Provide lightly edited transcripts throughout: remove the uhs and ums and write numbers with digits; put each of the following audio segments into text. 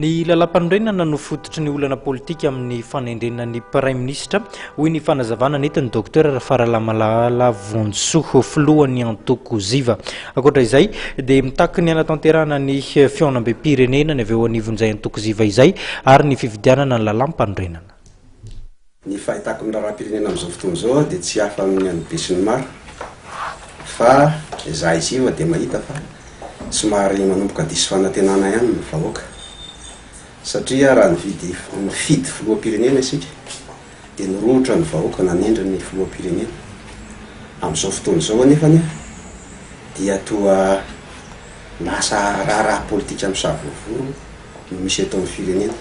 Ny lalam-panorenana no fototry ny olana politika amin'ny fanendrenan'ny Prime Ministre hoy ny fanazavana nentin'ny Docteur Faralamalala Vonsoa filohan'ny Antoko Ziva. Ankoatra izay dia mitaky ny hanatanterahana ny fihaonam-be-pirenena ny avy eo anivon'izay Antoko Ziva izay ary ny fividianana ny lalam-panorenana. Ny fahitako ny raharaham-pirenena amin'izao fotoana izao dia tsy hafa amin'ny any be sy ny maro fa izaho Ziva dia mahita fa somary manomboka diso fanantenana ihany ny vahoaka. Satria raha nifidy filoham-pirenena isika dia nirohotra ny vahoaka nanendry ny filoham-pirenena. Amin'izao fotoana izao anefany dia toa lasa raharaha politika amin'ny savovoro no misy eto amin'ny firenena.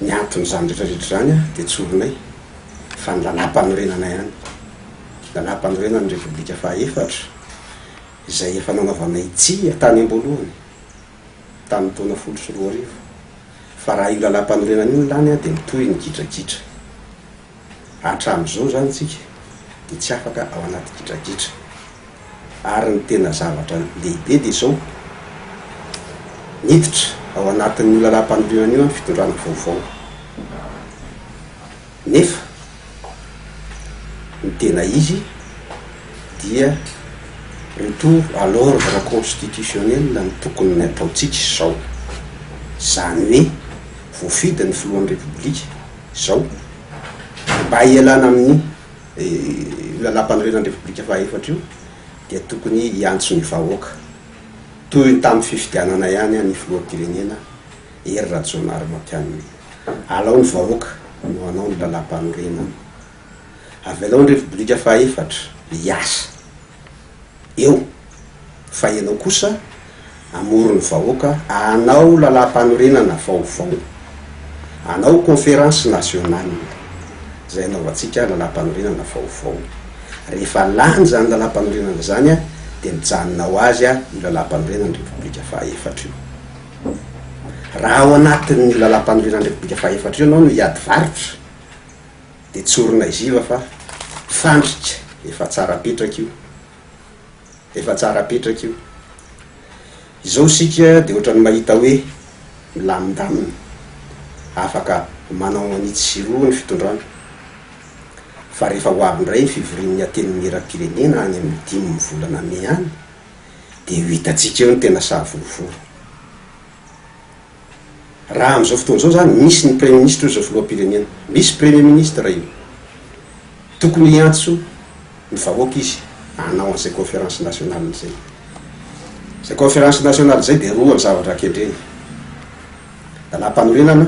Ny anton'izany rehetrarehetra izany dia tsoronay fa ny lalam-panorenana ihany. Lalam-panorenana ny Repoblika fahaefatra izay efa nanaovanay tsia tany am-boalohany tamin'ny taona 2021. Fa raha io lalam-panorenana io lany dia mitohy ny gidragitra. Hatramin'izao zany tsika dia tsy afaka ao anaty gidragitra. Ary ny tena zavatra lehibe dia izao niditra ao anatin'io lalam-panorenana io ny fitondrana vaovao. Nefa ny tena izy dia retour à l'ordre constitutionnel ny tokony ny ataontsika izao. Izany hoe voafidy ny filohan'ny Repoblika izao mba hialana amin'ny lalam-panorenan'ny Repoblika fahaefatra io dia tokony hiantso ny vahoaka toy ny tamin'ny fifidianana ihany ny filoham-pirenena Hery Rajaonarimampianina. Alao ny vahoaka no anao ny lalam-panorenana. Avy alao ny Repoblika fahaefatra hiasa eo fa ianao kosa amorony vahoaka anao lalam-panorenana vaovao, anao conférence nationale izay anaovantsika lalam-panorenana vaovao. Rehefa lany zany lalam-panorenana zany dia mijanona ho azy io lalam-panorenan'ny Repoblika fahaefatra io. Raha ao anatin'ny lalam-panorenan'ny Repoblika fahaefatra io anao no hiady varotra dia tsorona Ziva fa fandrika efa tsara petraka io, efa tsara petraka io. Izao sika dia ohatrany mahita hoe milamindamina afaka manao anitsy roa ny fitondrana. Fa rehefa ho avy indray ny fivorian'ny antenimieran'ny era-pirenena any amin'ny 5 volana May any dia ho hitantsika eo ny tena sahavovoro. Raha amin'izao fotoana izao zany misy ny Premier Ministre izao filoham-pirenena, misy Premier Ministre io, tokony hiantso ny vahoaka izy hanao an'izay conférence nationale izay. Izay conférence nationale izay dia roa ny zavatra ankendreny: lalam-panorenana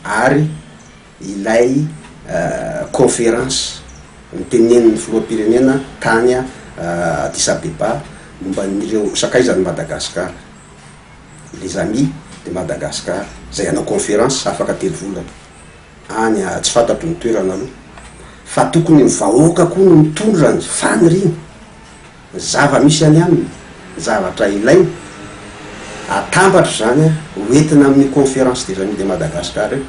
ary ilay conférence nitenen'ny filoham-pirenena tany Addis Abeba momba n'ireo sakaizan'ny Madagasikara, les amis de Madagascar, izay hanao conférence afaka 3 volana any tsy fantatro ny toerana aloha. Fa tokony ny vahoaka koa no mitondra ny faniriana ny zava-misy any aminy, zavatra ilaina atambatra zany hoentina amin'ny conférence des amis de Madagascar io